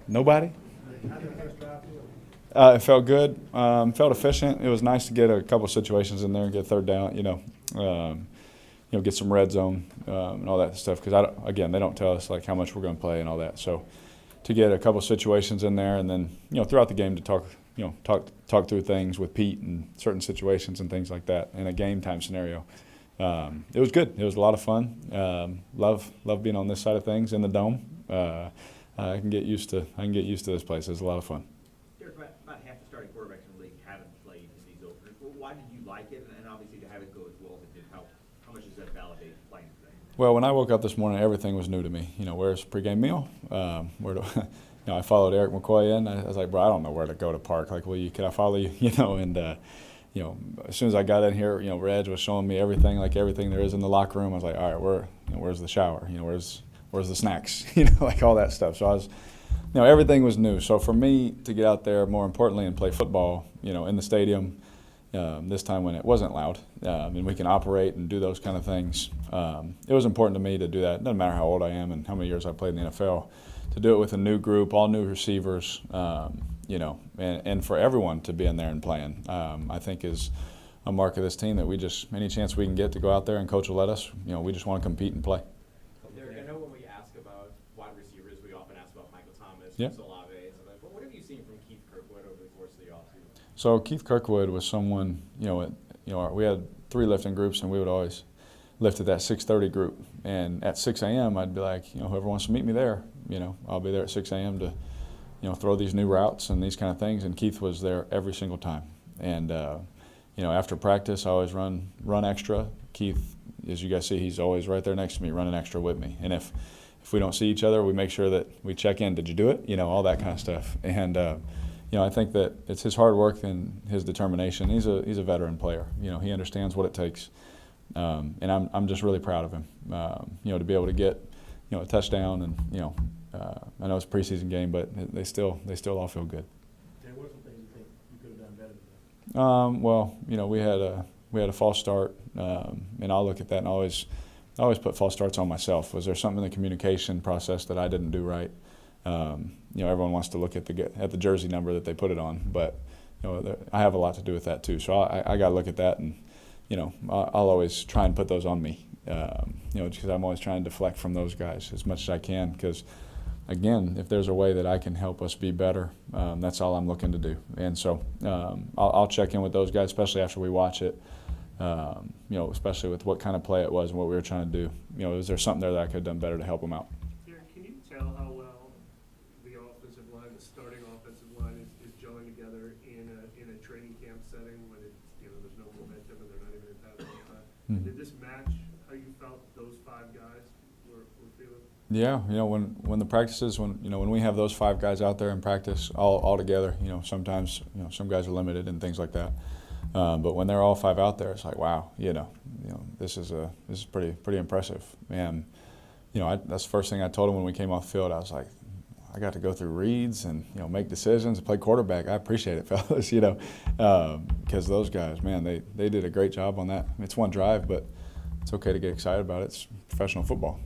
Nobody? It felt good. Felt efficient. It was nice to get a couple of situations in there and get third down. Get some red zone and all that stuff. Because again, they don't tell us like how much we're going to play and all that. So to get a couple of situations in there, and then throughout the game to talk through things with Pete and certain situations and things like that in a game time scenario. It was good. It was a lot of fun. Love being on this side of things in the dome. I can get used to this place. It's a lot of fun. Derek, about half the starting quarterbacks in the league haven't played in these openers. Well, why did you like it? And obviously to have it go as well as it did, how much does that validate playing today? Well, when I woke up this morning, everything was new to me. Where's the pregame meal? Where do I followed Eric McCoy in. I was like, bro, I don't know where to go to park. Like, can I follow you? And as soon as I got in here, Reg was showing me everything there is in the locker room. I was like, all right, where's the shower? Where's the snacks? Like all that stuff. So I was, everything was new. So for me to get out there, more importantly, and play football, in the stadium, this time when it wasn't loud, and we can operate and do those kind of things, it was important to me to do that. It doesn't matter how old I am and how many years I played in the NFL, to do it with a new group, all new receivers, and for everyone to be in there and playing, I think is a mark of this team that we just, any chance we can get to go out there and coach will let us, we just want to compete and play. Derek, I know when we ask about wide receivers, we often ask about Michael Thomas, Yeah. Olave, and stuff like that. But what have you seen from Keith Kirkwood over the course of the offseason? So Keith Kirkwood was someone, we had 3 lifting groups, and we would always lift at that 6:30 group. And at 6 a.m., I'd be like, whoever wants to meet me there, I'll be there at 6 a.m. to, throw these new routes and these kind of things. And Keith was there every single time. And, after practice, I always run extra. Keith, as you guys see, he's always right there next to me, running extra with me. And if we don't see each other, we make sure that we check in. Did you do it? All that kind of stuff. And, I think that it's his hard work and his determination. He's a veteran player. He understands what it takes. And I'm just really proud of him, to be able to get, a touchdown. And, I know it's a preseason game, but they still all feel good. And what are some things you think you could have done better than that? Well, we had a false start, and I'll look at that and I always put false starts on myself. Was there something in the communication process that I didn't do right? Everyone wants to look at the jersey number that they put it on, but I have a lot to do with that too. So I got to look at that, and I'll always try and put those on me. Because I'm always trying to deflect from those guys as much as I can. Because again, if there's a way that I can help us be better, that's all I'm looking to do. And so I'll check in with those guys, especially after we watch it. Especially with what kind of play it was and what we were trying to do. Is there something there that I could have done better to help them out? Derek, can you tell how well the offensive line, the starting offensive line, is gelling together in a training camp setting when it's, there's no momentum and they're not even in pass time? Mm-hmm. Did this match how you felt those 5 guys were feeling? Yeah, when the practices, when we have those 5 guys out there in practice all together, sometimes some guys are limited and things like that. But when they're all 5 out there, it's like, wow, this is pretty impressive. And that's the first thing I told them when we came off the field. I was like, I got to go through reads and make decisions and play quarterback. I appreciate it, fellas. Because those guys, man, they did a great job on that. It's one drive, but it's okay to get excited about it. It's professional football,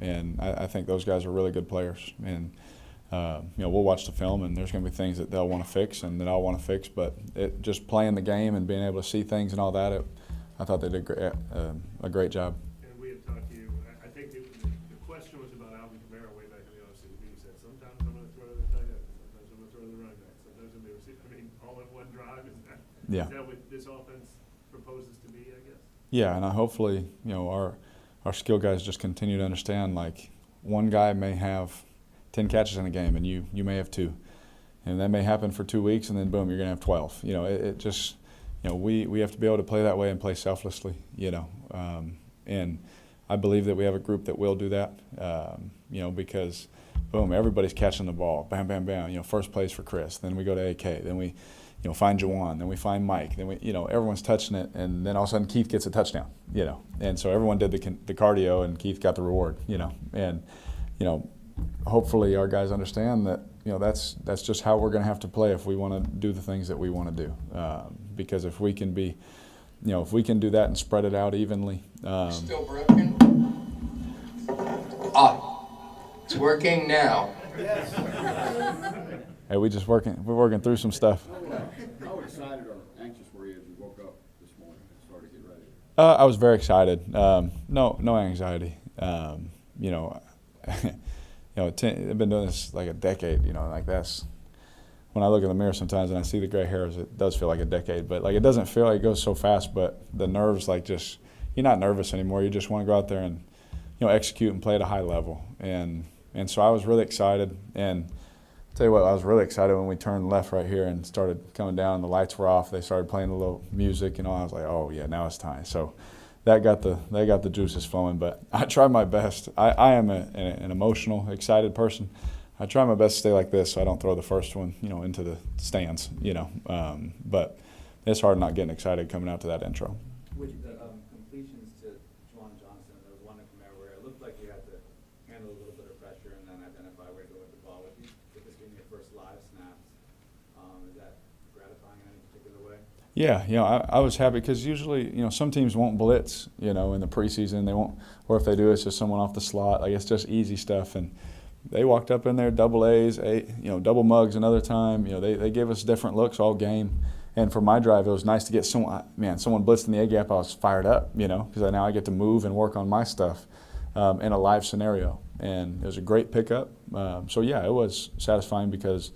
And I think those guys are really good players. And we'll watch the film, and there's going to be things that they'll want to fix and that I'll want to fix. But just playing the game and being able to see things and all that, I thought they did a great job. And we had talked to you. I think the question was about Alvin Kamara way back in the offseason. You said, sometimes I'm going to throw to the tight end, sometimes I'm going to throw to the running back, sometimes I'm going to receive. All in one drive. Is that what this offense proposes to be, I guess? Yeah, and hopefully, our skill guys just continue to understand, like, one guy may have 10 catches in a game, and you may have 2. And that may happen for 2 weeks, and then boom, you're going to have 12. It just, we have to be able to play that way and play selflessly, and I believe that we have a group that will do that, because boom, everybody's catching the ball, bam, bam, bam. First plays for Chris, then we go to AK, then we, find Jawan, then we find Mike, then we, everyone's touching it, and then all of a sudden Keith gets a touchdown, and so everyone did the cardio, and Keith got the reward, and hopefully our guys understand that that's just how we're going to have to play if we want to do the things that we want to do, because if we can be, if we can do that and spread it out evenly. Still broken? It's working now. Hey, we're working through some stuff. How excited or anxious were you as you woke up this morning and started to get ready? I was very excited. No anxiety. You know, I've been doing this like a decade. You know, like that's when I look in the mirror sometimes and I see the gray hairs. It does feel like a decade, but like it doesn't feel like it goes so fast. But the nerves, like just you're not nervous anymore. You just want to go out there and execute and play at a high level. And so I was really excited. And I'll tell you what, I was really excited when we turned left right here and started coming down. The lights were off. They started playing a little music, and I was like, oh yeah, now it's time. So that got the juices flowing. But I tried my best. I am an emotional, excited person. I try my best to stay like this so I don't throw the first one, into the stands, But it's hard not getting excited coming out to that intro. With the completions to Juwan Johnson, there was one in there where it looked like you had to handle a little bit of pressure and then identify where to go with the ball. With this being your first live snaps, is that gratifying in any particular way? Yeah, I was happy because usually, some teams won't blitz, in the preseason. They won't, or if they do, it's just someone off the slot. Like it's just easy stuff. And they walked up in there, double A's, double mugs another time. They gave us different looks all game. And for my drive, it was nice to get someone blitzed in the A gap. I was fired up, because now I get to move and work on my stuff in a live scenario. And it was a great pickup. So yeah, it was satisfying because,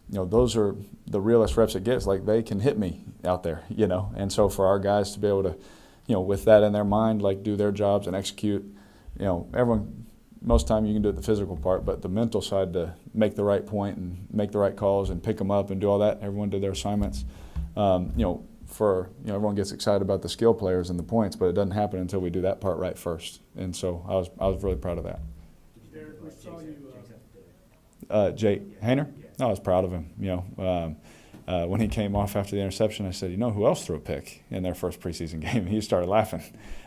those are the realest reps it gets. Like they can hit me out there, And so for our guys to be able to, with that in their mind, like do their jobs and execute, everyone. Most time you can do it the physical part, but the mental side to make the right point and make the right calls and pick them up and do all that. Everyone did their assignments. Everyone gets excited about the skill players and the points, but it doesn't happen until we do that part right first. And so I was really proud of that. Derek, we saw you. Jake Hayner? I was proud of him. When he came off after the interception, I said, who else threw a pick in their first preseason game? He started laughing.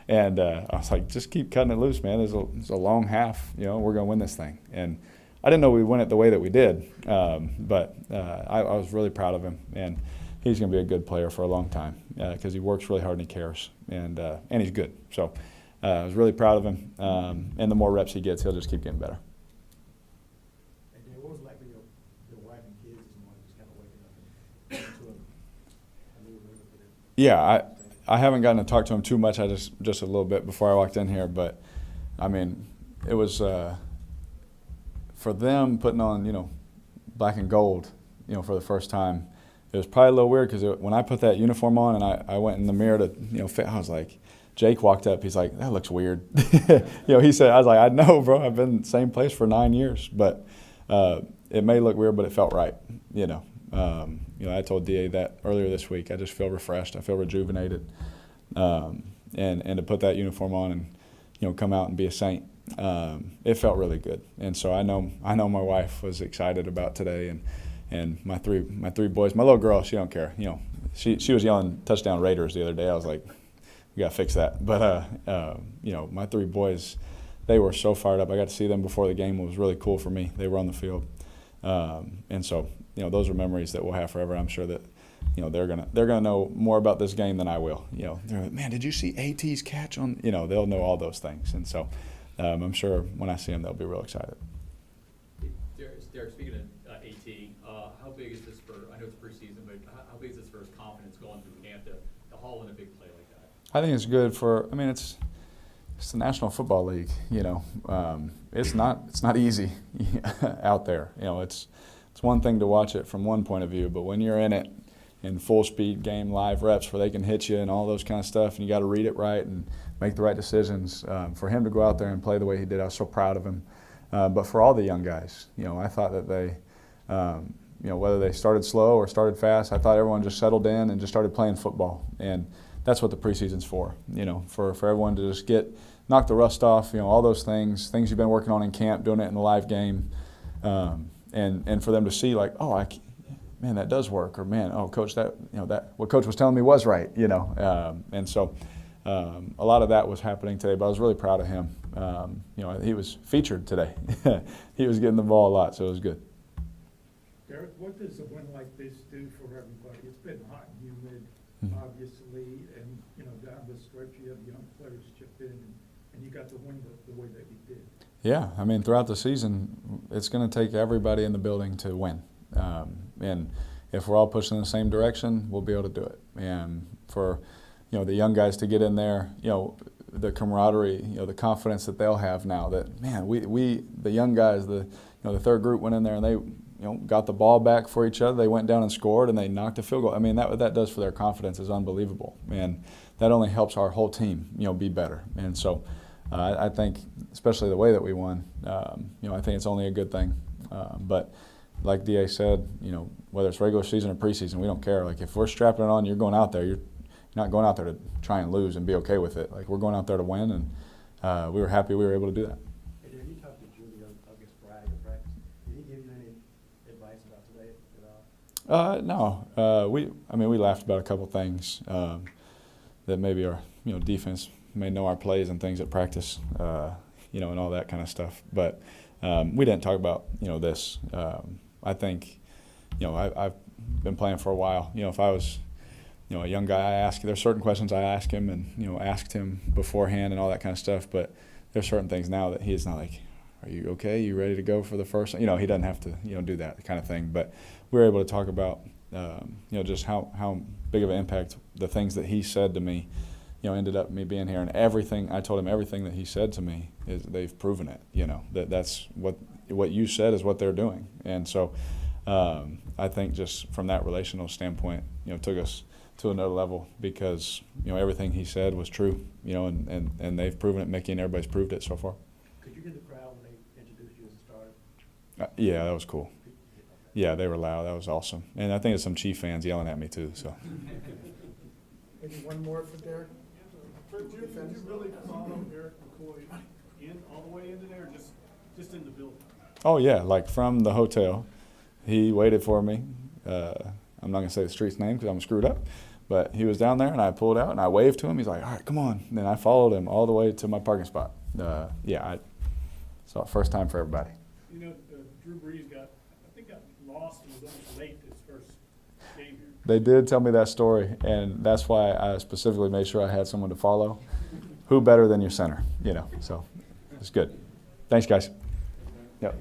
And I was like, just keep cutting it loose, man. There's a long half. We're going to win this thing. And I didn't know we'd win it the way that we did. But I was really proud of him. And he's going to be a good player for a long time because he works really hard and he cares. And he's good. So I was really proud of him. And the more reps he gets, he'll just keep getting better. What was it like for your wife and kids this morning, just kind of waking up and going to a little bit of it? Yeah, I haven't gotten to talk to him too much. I just a little bit before I walked in here, but I mean, it was for them putting on black and gold, for the first time. It was probably a little weird because when I put that uniform on and I went in the mirror to fit, I was like, Jake walked up. He's like, that looks weird. He said, I was like, I know, bro. I've been in the same place for 9 years, but it may look weird, but it felt right. I told DA that earlier this week. I just feel refreshed. I feel rejuvenated, and to put that uniform on and come out and be a Saint, it felt really good. And so I know my wife was excited about today, and my three boys. My little girl, she don't care. She was yelling touchdown Raiders the other day. I was like, we got to fix that. But my three boys, they were so fired up. I got to see them before the game. It was really cool for me. They were on the field, and so those are memories that we'll have forever. I'm sure that they're gonna know more about this game than I will. They're like, man, did you see AT's catch on? They'll know all those things, and so I'm sure when I see them, they'll be real excited. Derek, speaking of AT, how big is this for? I know it's preseason, but how big is this for his confidence going through camp to haul in a big play like that? I think it's good for. I mean, it's the National Football League. It's not easy out there. It's one thing to watch it from one point of view, but when you're in it in full speed game, live reps where they can hit you and all those kind of stuff, and you got to read it right and make the right decisions. For him to go out there and play the way he did, I was so proud of him. But for all the young guys, I thought that they, whether they started slow or started fast, I thought everyone just settled in and just started playing football. And that's what the preseason's for, for everyone to just knock the rust off, all those things you've been working on in camp, doing it in the live game. And for them to see like, oh, man, that does work, or man, oh, coach, that what coach was telling me was right, and so a lot of that was happening today. But I was really proud of him. He was featured today. He was getting the ball a lot, so it was good. Derek, what does a win like this do for everybody? It's been hot and humid, obviously, and down the stretch you have young players chip in, and you got to win the way that you did. Yeah, I mean, throughout the season, it's going to take everybody in the building to win. And if we're all pushing in the same direction, we'll be able to do it. And for, the young guys to get in there, the camaraderie, the confidence that they'll have now that, man, we the young guys, the third group went in there and they, got the ball back for each other. They went down and scored and they knocked a field goal. I mean, what that does for their confidence is unbelievable. And that only helps our whole team, be better. And so I think, especially the way that we won, I think it's only a good thing. But like DA said, whether it's regular season or preseason, we don't care. Like, if we're strapping it on, you're going out there. You're not going out there to try and lose and be okay with it. Like, we're going out there to win, and we were happy we were able to do that. Hey, Derek, you talked to Julie against Friday in practice. Did he give you any advice about today at all? No. We laughed about a couple things that maybe our defense may know our plays and things at practice, and all that kind of stuff. But we didn't talk about this. I think I've been playing for a while. If I was a young guy, there's certain questions I ask him and asked him beforehand and all that kind of stuff. But there's certain things now that he's not like, are you okay? You ready to go for the first? He doesn't have to do that kind of thing. But we were able to talk about just how big of an impact the things that he said to me ended up me being here, and everything I told him, everything that he said to me is they've proven it. That's what you said is what they're doing, and so I think just from that relational standpoint, took us to another level because everything he said was true, and they've proven it. Mickey and everybody's proved it so far. Could you hear the crowd when they introduced you as a starter? Yeah, that was cool. Yeah, they were loud. That was awesome, and I think there's some Chief fans yelling at me too. So. Maybe one more for Derek. Did you really follow Eric McCoy all the way into there, or just in the building? Oh yeah, like from the hotel, he waited for me. I'm not gonna say the street's name because I'm screwed up, but he was down there and I pulled out and I waved to him. He's like, "All right, come on." And then I followed him all the way to my parking spot. I saw it first time for everybody. Drew Brees got lost and was almost late his first game here. They did tell me that story, and that's why I specifically made sure I had someone to follow. Who better than your center? So it's good. Thanks, guys. Yep.